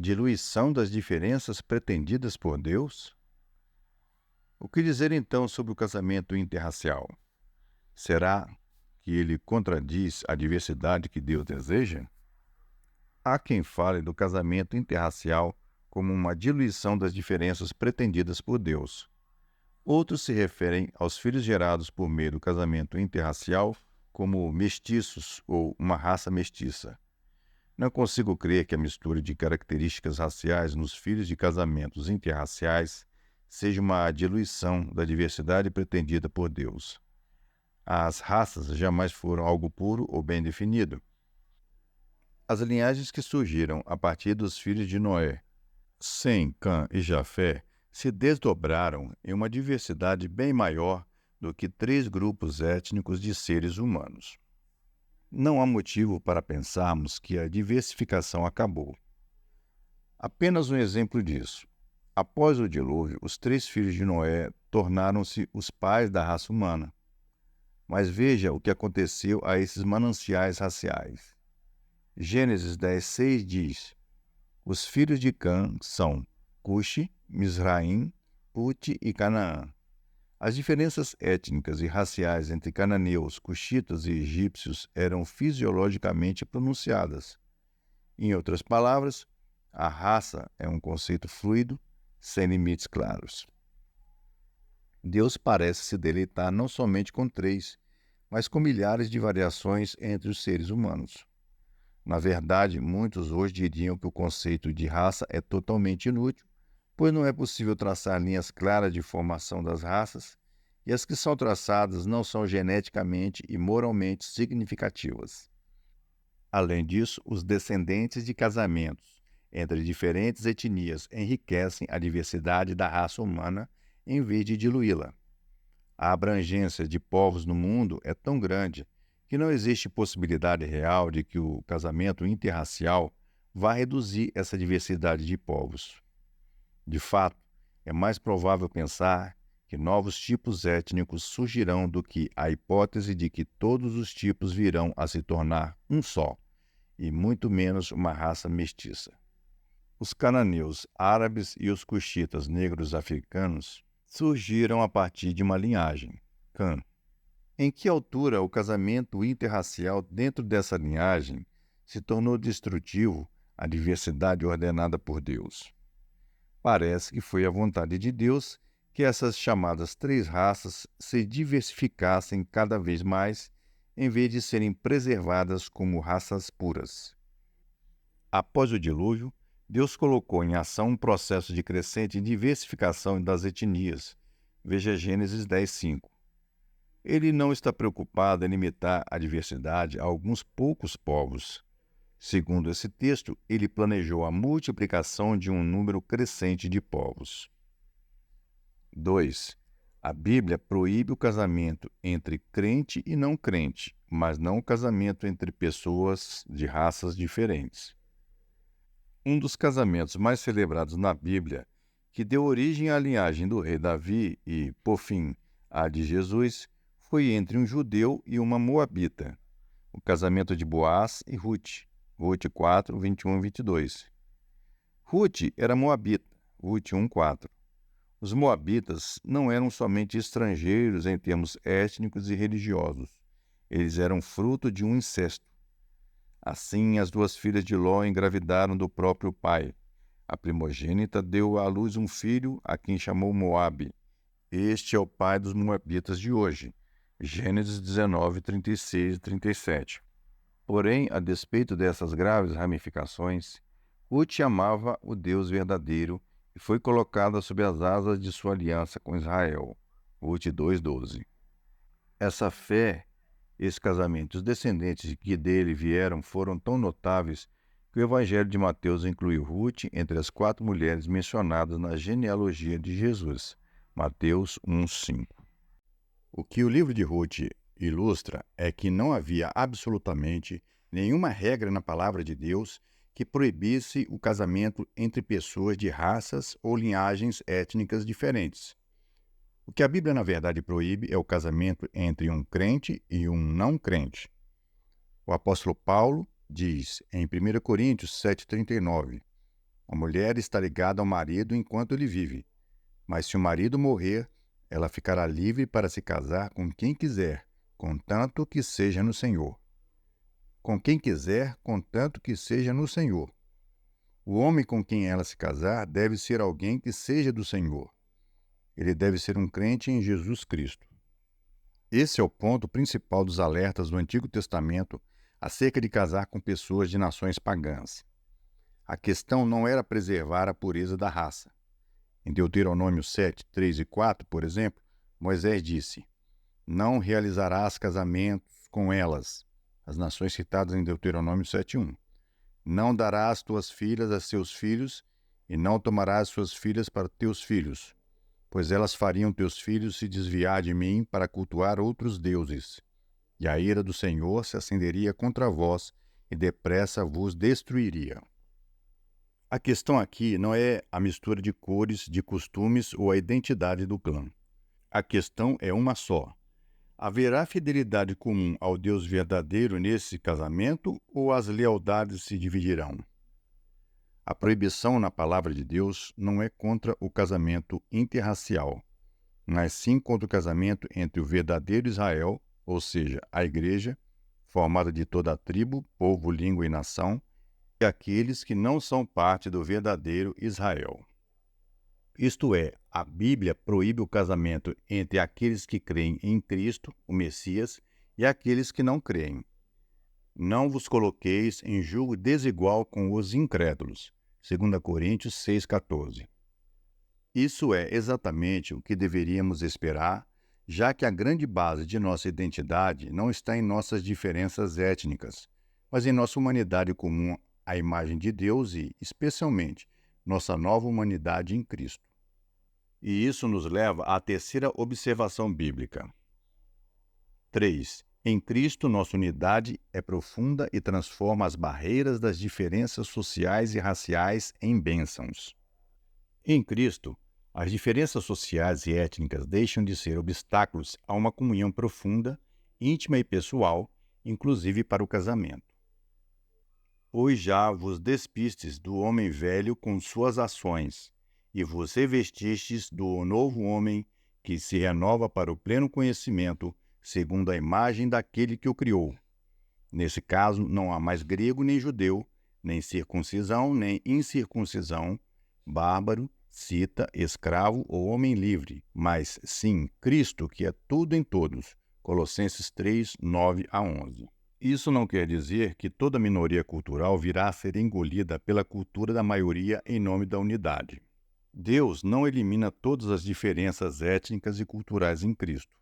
diluição das diferenças pretendidas por Deus? O que dizer então sobre o casamento interracial? Será que ele contradiz a diversidade que Deus deseja? Há quem fale do casamento interracial como uma diluição das diferenças pretendidas por Deus. Outros se referem aos filhos gerados por meio do casamento interracial como mestiços ou uma raça mestiça. Não consigo crer que a mistura de características raciais nos filhos de casamentos interraciais seja uma diluição da diversidade pretendida por Deus. As raças jamais foram algo puro ou bem definido. As linhagens que surgiram a partir dos filhos de Noé, Sem, Cã e Jafé, se desdobraram em uma diversidade bem maior do que 3 grupos étnicos de seres humanos. Não há motivo para pensarmos que a diversificação acabou. Apenas um exemplo disso. Após o dilúvio, os 3 filhos de Noé tornaram-se os pais da raça humana. Mas veja o que aconteceu a esses mananciais raciais. Gênesis 10:6 diz: os filhos de Cã são Cuxi, Mizraim, Pute e Canaã. As diferenças étnicas e raciais entre cananeus, cuxitas e egípcios eram fisiologicamente pronunciadas. Em outras palavras, a raça é um conceito fluido, sem limites claros. Deus parece se deleitar não somente com 3, mas com milhares de variações entre os seres humanos. Na verdade, muitos hoje diriam que o conceito de raça é totalmente inútil, pois não é possível traçar linhas claras de formação das raças, e as que são traçadas não são geneticamente e moralmente significativas. Além disso, os descendentes de casamentos entre diferentes etnias enriquecem a diversidade da raça humana em vez de diluí-la. A abrangência de povos no mundo é tão grande que não existe possibilidade real de que o casamento interracial vá reduzir essa diversidade de povos. De fato, é mais provável pensar que novos tipos étnicos surgirão do que a hipótese de que todos os tipos virão a se tornar um só, e muito menos uma raça mestiça. Os cananeus árabes e os cuxitas negros africanos surgiram a partir de uma linhagem, Cã. Em que altura o casamento interracial dentro dessa linhagem se tornou destrutivo à diversidade ordenada por Deus? Parece que foi a vontade de Deus que essas chamadas 3 raças se diversificassem cada vez mais, em vez de serem preservadas como raças puras. Após o dilúvio, Deus colocou em ação um processo de crescente diversificação das etnias. Veja Gênesis 10:5. Ele não está preocupado em limitar a diversidade a alguns poucos povos. Segundo esse texto, ele planejou a multiplicação de um número crescente de povos. 2. A Bíblia proíbe o casamento entre crente e não crente, mas não o casamento entre pessoas de raças diferentes. Um dos casamentos mais celebrados na Bíblia, que deu origem à linhagem do rei Davi e, por fim, à de Jesus, foi entre um judeu e uma moabita, o casamento de Boaz e Ruth, Ruth 4, 21 e 22. Ruth era moabita, Ruth 1:4. Os moabitas não eram somente estrangeiros em termos étnicos e religiosos. Eles eram fruto de um incesto. Assim, as 2 filhas de Ló engravidaram do próprio pai. A primogênita deu à luz um filho, a quem chamou Moabe. Este é o pai dos moabitas de hoje. Gênesis 19, 36 e 37. Porém, a despeito dessas graves ramificações, Ruth amava o Deus verdadeiro e foi colocada sob as asas de sua aliança com Israel. Ruth 2:12. Essa fé, esse casamento, os descendentes que dele vieram foram tão notáveis que o Evangelho de Mateus incluiu Ruth entre as 4 mulheres mencionadas na genealogia de Jesus. Mateus 1:5. O que o livro de Ruth ilustra é que não havia absolutamente nenhuma regra na palavra de Deus que proibisse o casamento entre pessoas de raças ou linhagens étnicas diferentes. O que a Bíblia, na verdade, proíbe é o casamento entre um crente e um não crente. O apóstolo Paulo diz em 1 Coríntios 7,39: A mulher está ligada ao marido enquanto ele vive, mas se o marido morrer, ela ficará livre para se casar com quem quiser, contanto que seja no Senhor. Com quem quiser, contanto que seja no Senhor. O homem com quem ela se casar deve ser alguém que seja do Senhor. Ele deve ser um crente em Jesus Cristo. Esse é o ponto principal dos alertas do Antigo Testamento acerca de casar com pessoas de nações pagãs. A questão não era preservar a pureza da raça. Em Deuteronômio 7, 3 e 4, por exemplo, Moisés disse: não realizarás casamentos com elas, as nações citadas em Deuteronômio 7:1. Não darás tuas filhas a seus filhos, e não tomarás suas filhas para teus filhos, pois elas fariam teus filhos se desviar de mim para cultuar outros deuses. E a ira do Senhor se acenderia contra vós, e depressa vos destruiria. A questão aqui não é a mistura de cores, de costumes ou a identidade do clã. A questão é uma só. Haverá fidelidade comum ao Deus verdadeiro nesse casamento ou as lealdades se dividirão? A proibição na palavra de Deus não é contra o casamento interracial, mas sim contra o casamento entre o verdadeiro Israel, ou seja, a igreja, formada de toda a tribo, povo, língua e nação, e aqueles que não são parte do verdadeiro Israel. Isto é, a Bíblia proíbe o casamento entre aqueles que creem em Cristo, o Messias, e aqueles que não creem. Não vos coloqueis em julgo desigual com os incrédulos. 2 Coríntios 6,14. Isso é exatamente o que deveríamos esperar, já que a grande base de nossa identidade não está em nossas diferenças étnicas, mas em nossa humanidade comum à imagem de Deus e, especialmente, nossa nova humanidade em Cristo. E isso nos leva à terceira observação bíblica. 3. Em Cristo, nossa unidade é profunda e transforma as barreiras das diferenças sociais e raciais em bênçãos. Em Cristo, as diferenças sociais e étnicas deixam de ser obstáculos a uma comunhão profunda, íntima e pessoal, inclusive para o casamento. Pois já vos despistes do homem velho com suas ações, e vos revestistes do novo homem, que se renova para o pleno conhecimento, segundo a imagem daquele que o criou. Nesse caso, não há mais grego nem judeu, nem circuncisão nem incircuncisão, bárbaro, cita, escravo ou homem livre, mas sim Cristo, que é tudo em todos. Colossenses 3, 9 a 11. Isso não quer dizer que toda minoria cultural virá a ser engolida pela cultura da maioria em nome da unidade. Deus não elimina todas as diferenças étnicas e culturais em Cristo.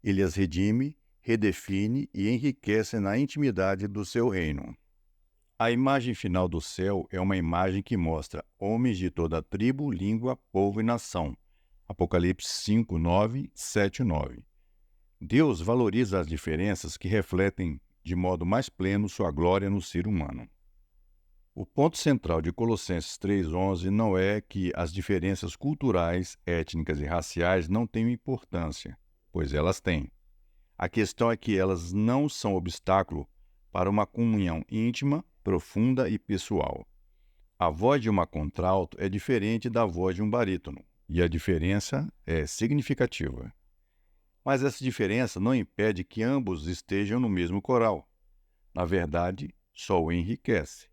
Ele as redime, redefine e enriquece na intimidade do seu reino. A imagem final do céu é uma imagem que mostra homens de toda tribo, língua, povo e nação. Apocalipse 5, 9, 7, 9. Deus valoriza as diferenças que refletem de modo mais pleno sua glória no ser humano. O ponto central de Colossenses 3,11 não é que as diferenças culturais, étnicas e raciais não tenham importância, pois elas têm. A questão é que elas não são obstáculo para uma comunhão íntima, profunda e pessoal. A voz de uma contralto é diferente da voz de um barítono, e a diferença é significativa. Mas essa diferença não impede que ambos estejam no mesmo coral. Na verdade, só o enriquece.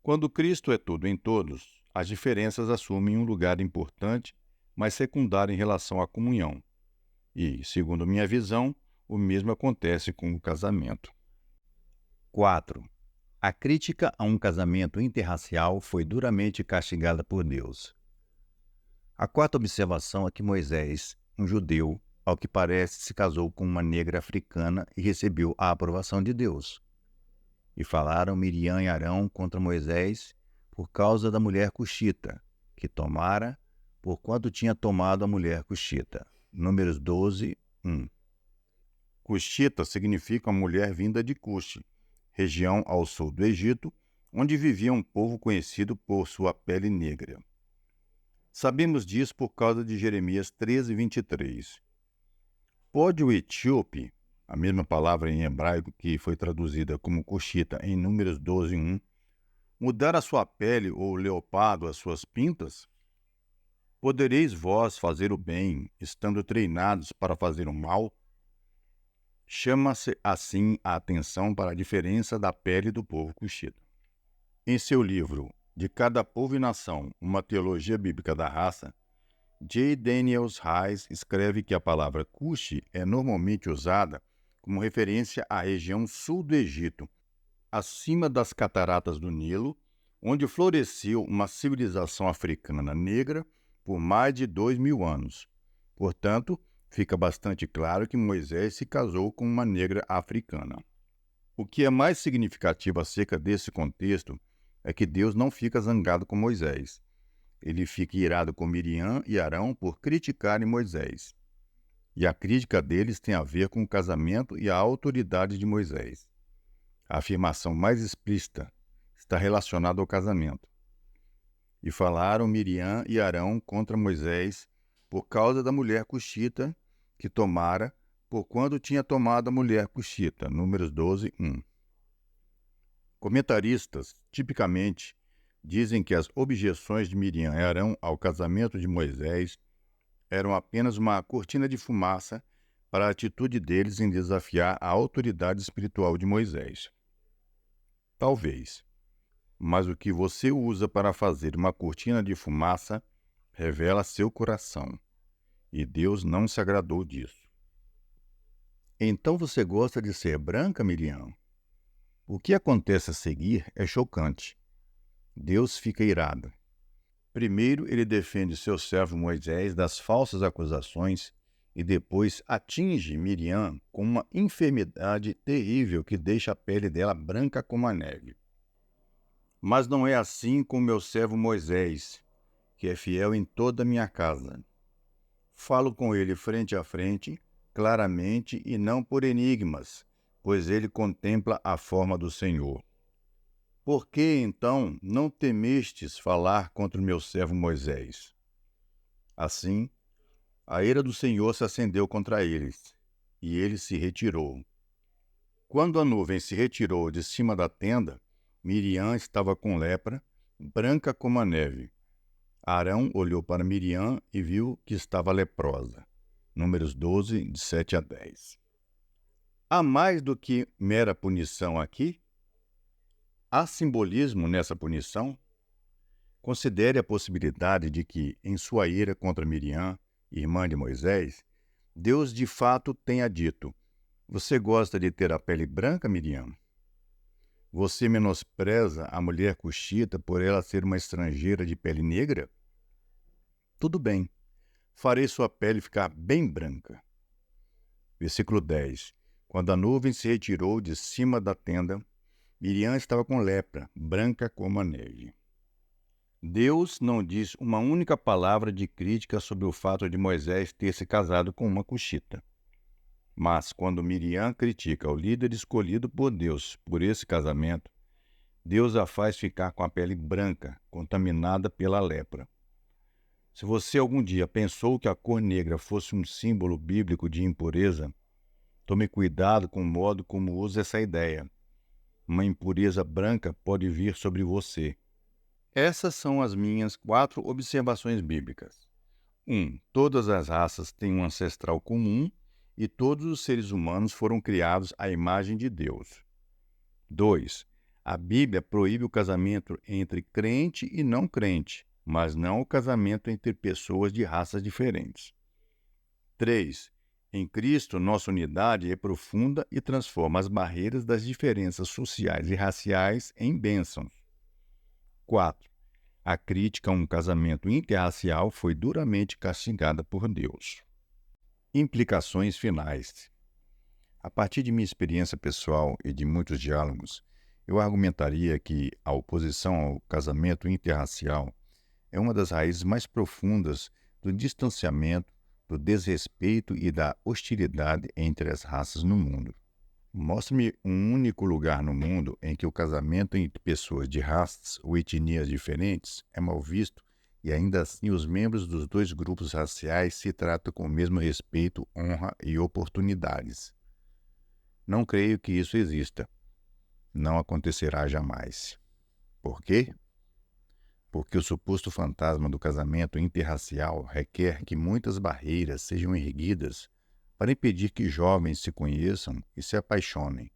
Quando Cristo é tudo em todos, as diferenças assumem um lugar importante, mas secundário em relação à comunhão. E, segundo minha visão, o mesmo acontece com o casamento. 4. A crítica a um casamento interracial foi duramente castigada por Deus. A quarta observação é que Moisés, um judeu, ao que parece, se casou com uma negra africana e recebeu a aprovação de Deus. E falaram Miriam e Arão contra Moisés por causa da mulher cuxita, que tomara, porquanto tinha tomado a mulher cuxita. Números 12, 1. Cuxita significa uma mulher vinda de Cuxi, região ao sul do Egito, onde vivia um povo conhecido por sua pele negra. Sabemos disso por causa de Jeremias 13, 23. Pode o etíope, a mesma palavra em hebraico que foi traduzida como cuxita em Números 12, 1, Mudar a sua pele ou o leopardo as suas pintas? Podereis vós fazer o bem, estando treinados para fazer o mal? Chama-se assim a atenção para a diferença da pele do povo cuxita. Em seu livro De Cada Povo e Nação, uma teologia bíblica da raça, J. Daniels Reis escreve que a palavra Cuxi é normalmente usada como referência à região sul do Egito, acima das cataratas do Nilo, onde floresceu uma civilização africana negra por mais de 2000 anos. Portanto, fica bastante claro que Moisés se casou com uma negra africana. O que é mais significativo acerca desse contexto é que Deus não fica zangado com Moisés. Ele fica irado com Miriam e Arão por criticarem Moisés. E a crítica deles tem a ver com o casamento e a autoridade de Moisés. A afirmação mais explícita está relacionada ao casamento. E falaram Miriam e Arão contra Moisés por causa da mulher cuxita que tomara, porquanto tinha tomado a mulher cuxita. Números 12, 1. Comentaristas, tipicamente, dizem que as objeções de Miriam e Arão ao casamento de Moisés eram apenas uma cortina de fumaça para a atitude deles em desafiar a autoridade espiritual de Moisés. Talvez, mas o que você usa para fazer uma cortina de fumaça revela seu coração, e Deus não se agradou disso. Então você gosta de ser branca, Miriam? O que acontece a seguir é chocante. Deus fica irado. Primeiro, ele defende seu servo Moisés das falsas acusações e depois atinge Miriam com uma enfermidade terrível que deixa a pele dela branca como a neve. Mas não é assim com meu servo Moisés, que é fiel em toda a minha casa. Falo com ele frente a frente, claramente e não por enigmas, pois ele contempla a forma do Senhor. Por que, então, não temestes falar contra o meu servo Moisés? Assim, a ira do Senhor se acendeu contra eles, e ele se retirou. Quando a nuvem se retirou de cima da tenda, Miriam estava com lepra, branca como a neve. Arão olhou para Miriam e viu que estava leprosa. Números 12, de 7 a 10. Há mais do que mera punição aqui? Há simbolismo nessa punição? Considere a possibilidade de que, em sua ira contra Miriam, irmã de Moisés, Deus de fato tenha dito: você gosta de ter a pele branca, Miriam? Você menospreza a mulher cuxita por ela ser uma estrangeira de pele negra? Tudo bem, farei sua pele ficar bem branca. Versículo 10. Quando a nuvem se retirou de cima da tenda, Miriam estava com lepra, branca como a neve. Deus não diz uma única palavra de crítica sobre o fato de Moisés ter se casado com uma cuxita. Mas quando Miriam critica o líder escolhido por Deus por esse casamento, Deus a faz ficar com a pele branca, contaminada pela lepra. Se você algum dia pensou que a cor negra fosse um símbolo bíblico de impureza, tome cuidado com o modo como usa essa ideia. Uma impureza branca pode vir sobre você. Essas são as minhas 4 observações bíblicas. 1. Todas as raças têm um ancestral comum e todos os seres humanos foram criados à imagem de Deus. 2. A Bíblia proíbe o casamento entre crente e não crente, mas não o casamento entre pessoas de raças diferentes. 3. Em Cristo, nossa unidade é profunda e transforma as barreiras das diferenças sociais e raciais em bênçãos. 4. A crítica a um casamento interracial foi duramente castigada por Deus. Implicações finais. A partir de minha experiência pessoal e de muitos diálogos, eu argumentaria que a oposição ao casamento interracial é uma das raízes mais profundas do distanciamento, do desrespeito e da hostilidade entre as raças no mundo. Mostre-me um único lugar no mundo em que o casamento entre pessoas de raças ou etnias diferentes é mal visto e ainda assim os membros dos 2 grupos raciais se tratam com o mesmo respeito, honra e oportunidades. Não creio que isso exista. Não acontecerá jamais. Por quê? Porque o suposto fantasma do casamento interracial requer que muitas barreiras sejam erguidas para impedir que jovens se conheçam e se apaixonem.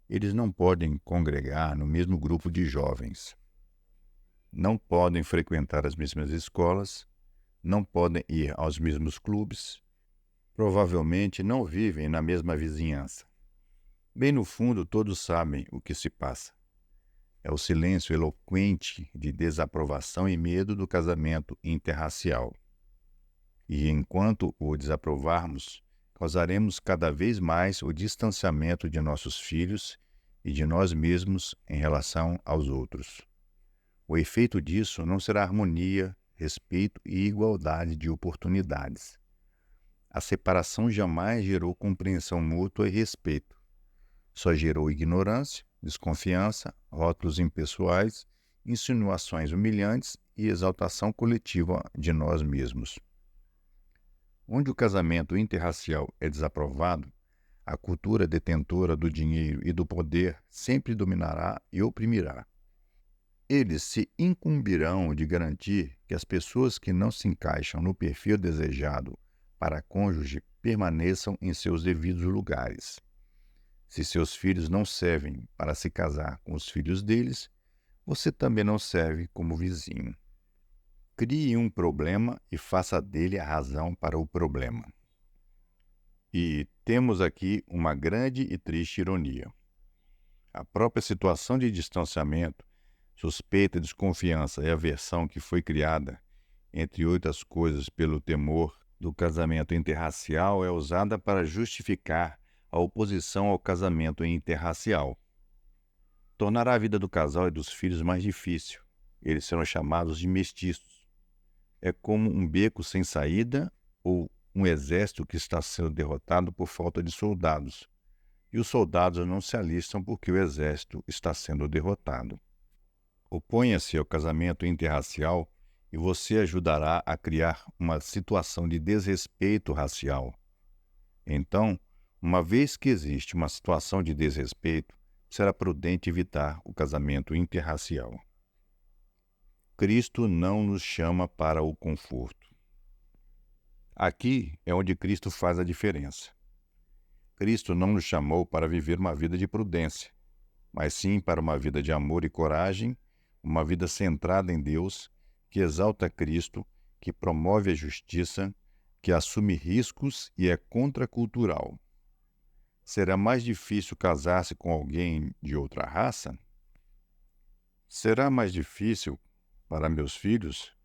Eles não podem congregar no mesmo grupo de jovens, não podem frequentar as mesmas escolas, não podem ir aos mesmos clubes, provavelmente não vivem na mesma vizinhança. Bem no fundo, todos sabem o que se passa. É o silêncio eloquente de desaprovação e medo do casamento interracial. E enquanto o desaprovarmos, causaremos cada vez mais o distanciamento de nossos filhos e de nós mesmos em relação aos outros. O efeito disso não será harmonia, respeito e igualdade de oportunidades. A separação jamais gerou compreensão mútua e respeito. Só gerou ignorância, desconfiança, rótulos impessoais, insinuações humilhantes e exaltação coletiva de nós mesmos. Onde o casamento interracial é desaprovado, a cultura detentora do dinheiro e do poder sempre dominará e oprimirá. Eles se incumbirão de garantir que as pessoas que não se encaixam no perfil desejado para cônjuge permaneçam em seus devidos lugares. Se seus filhos não servem para se casar com os filhos deles, você também não serve como vizinho. Crie um problema e faça dele a razão para o problema. E temos aqui uma grande e triste ironia. A própria situação de distanciamento, suspeita, desconfiança e aversão que foi criada, entre outras coisas, pelo temor do casamento interracial, é usada para justificar a oposição ao casamento interracial. Tornará a vida do casal e dos filhos mais difícil. Eles serão chamados de mestiços. É como um beco sem saída ou um exército que está sendo derrotado por falta de soldados. E os soldados não se alistam porque o exército está sendo derrotado. Oponha-se ao casamento interracial e você ajudará a criar uma situação de desrespeito racial. Então, uma vez que existe uma situação de desrespeito, será prudente evitar o casamento interracial. Cristo não nos chama para o conforto. Aqui é onde Cristo faz a diferença. Cristo não nos chamou para viver uma vida de prudência, mas sim para uma vida de amor e coragem, uma vida centrada em Deus, que exalta Cristo, que promove a justiça, que assume riscos e é contracultural. Será mais difícil casar-se com alguém de outra raça? Será mais difícil para meus filhos?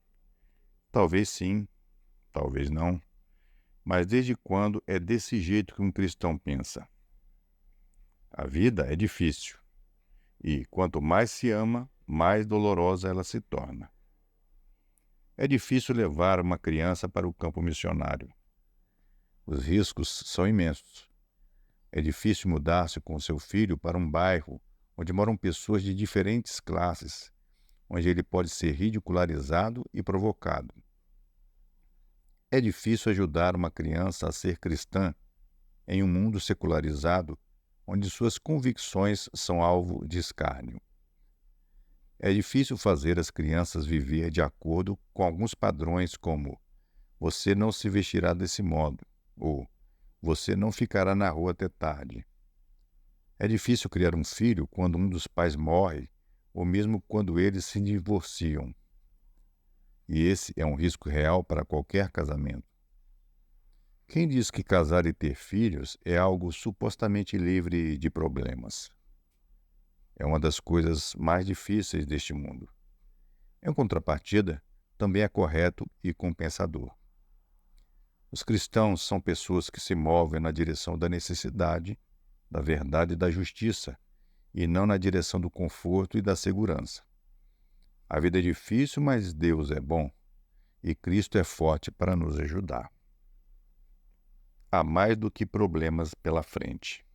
Talvez sim, talvez não. Mas desde quando é desse jeito que um cristão pensa? A vida é difícil. E quanto mais se ama, mais dolorosa ela se torna. É difícil levar uma criança para o campo missionário. Os riscos são imensos. É difícil mudar-se com seu filho para um bairro onde moram pessoas de diferentes classes, onde ele pode ser ridicularizado e provocado. É difícil ajudar uma criança a ser cristã em um mundo secularizado, onde suas convicções são alvo de escárnio. É difícil fazer as crianças viver de acordo com alguns padrões como "você não se vestirá desse modo" ou "você não ficará na rua até tarde". É difícil criar um filho quando um dos pais morre ou mesmo quando eles se divorciam. E esse é um risco real para qualquer casamento. Quem diz que casar e ter filhos é algo supostamente livre de problemas? É uma das coisas mais difíceis deste mundo. Em contrapartida, também é correto e compensador. Os cristãos são pessoas que se movem na direção da necessidade, da verdade e da justiça, e não na direção do conforto e da segurança. A vida é difícil, mas Deus é bom, e Cristo é forte para nos ajudar. Há mais do que problemas pela frente.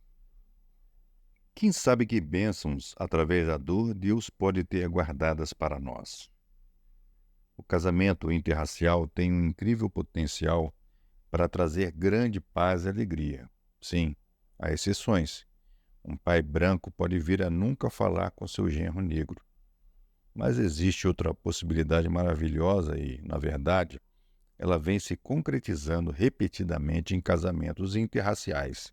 Quem sabe que bênçãos, através da dor, Deus pode ter guardadas para nós? O casamento interracial tem um incrível potencial para trazer grande paz e alegria. Sim, há exceções. Um pai branco pode vir a nunca falar com seu genro negro. Mas existe outra possibilidade maravilhosa e, na verdade, ela vem se concretizando repetidamente em casamentos interraciais.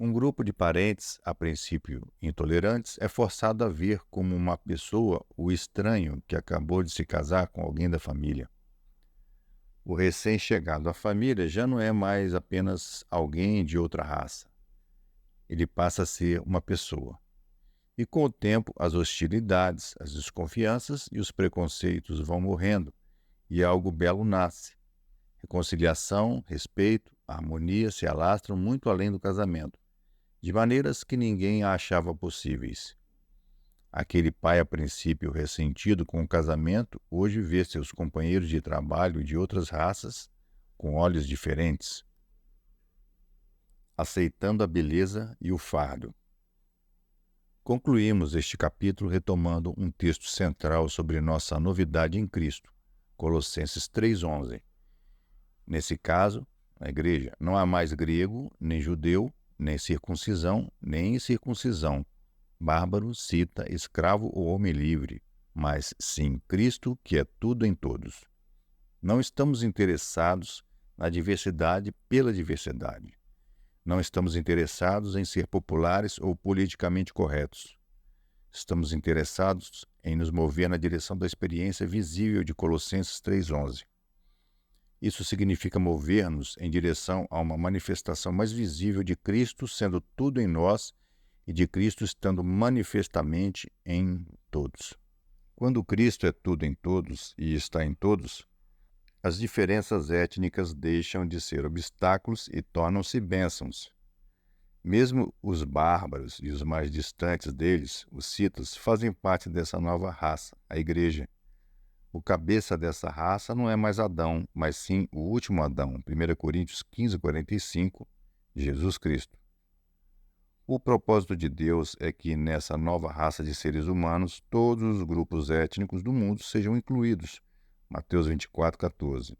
Um grupo de parentes, a princípio intolerantes, é forçado a ver como uma pessoa o estranho que acabou de se casar com alguém da família. O recém-chegado à família já não é mais apenas alguém de outra raça. Ele passa a ser uma pessoa. E com o tempo, as hostilidades, as desconfianças e os preconceitos vão morrendo e algo belo nasce. Reconciliação, respeito, harmonia se alastram muito além do casamento, de maneiras que ninguém achava possíveis. Aquele pai, a princípio ressentido com o casamento, hoje vê seus companheiros de trabalho de outras raças com olhos diferentes, aceitando a beleza e o fardo. Concluímos este capítulo retomando um texto central sobre nossa novidade em Cristo, Colossenses 3,11. Nesse caso, na igreja, não há mais grego, nem judeu, nem circuncisão, nem incircuncisão, bárbaro, cita, escravo ou homem livre, mas sim Cristo, que é tudo em todos. Não estamos interessados na diversidade pela diversidade. Não estamos interessados em ser populares ou politicamente corretos. Estamos interessados em nos mover na direção da experiência visível de Colossenses 3,11. Isso significa mover-nos em direção a uma manifestação mais visível de Cristo sendo tudo em nós e de Cristo estando manifestamente em todos. Quando Cristo é tudo em todos e está em todos, as diferenças étnicas deixam de ser obstáculos e tornam-se bênçãos. Mesmo os bárbaros e os mais distantes deles, os citas, fazem parte dessa nova raça, a Igreja. O cabeça dessa raça não é mais Adão, mas sim o último Adão, 1 Coríntios 15:45, Jesus Cristo. O propósito de Deus é que nessa nova raça de seres humanos, todos os grupos étnicos do mundo sejam incluídos, Mateus 24:14.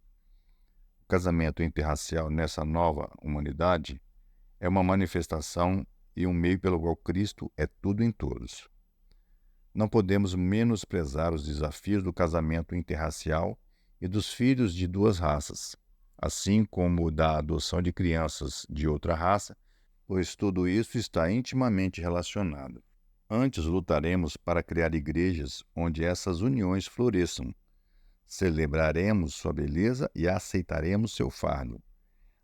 O casamento interracial nessa nova humanidade é uma manifestação e um meio pelo qual Cristo é tudo em todos. Não podemos menosprezar os desafios do casamento interracial e dos filhos de duas raças, assim como da adoção de crianças de outra raça, pois tudo isso está intimamente relacionado. Antes lutaremos para criar igrejas onde essas uniões floresçam. Celebraremos sua beleza e aceitaremos seu fardo.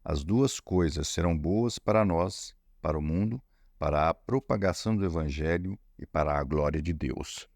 As duas coisas serão boas para nós, para o mundo, para a propagação do Evangelho e para a glória de Deus.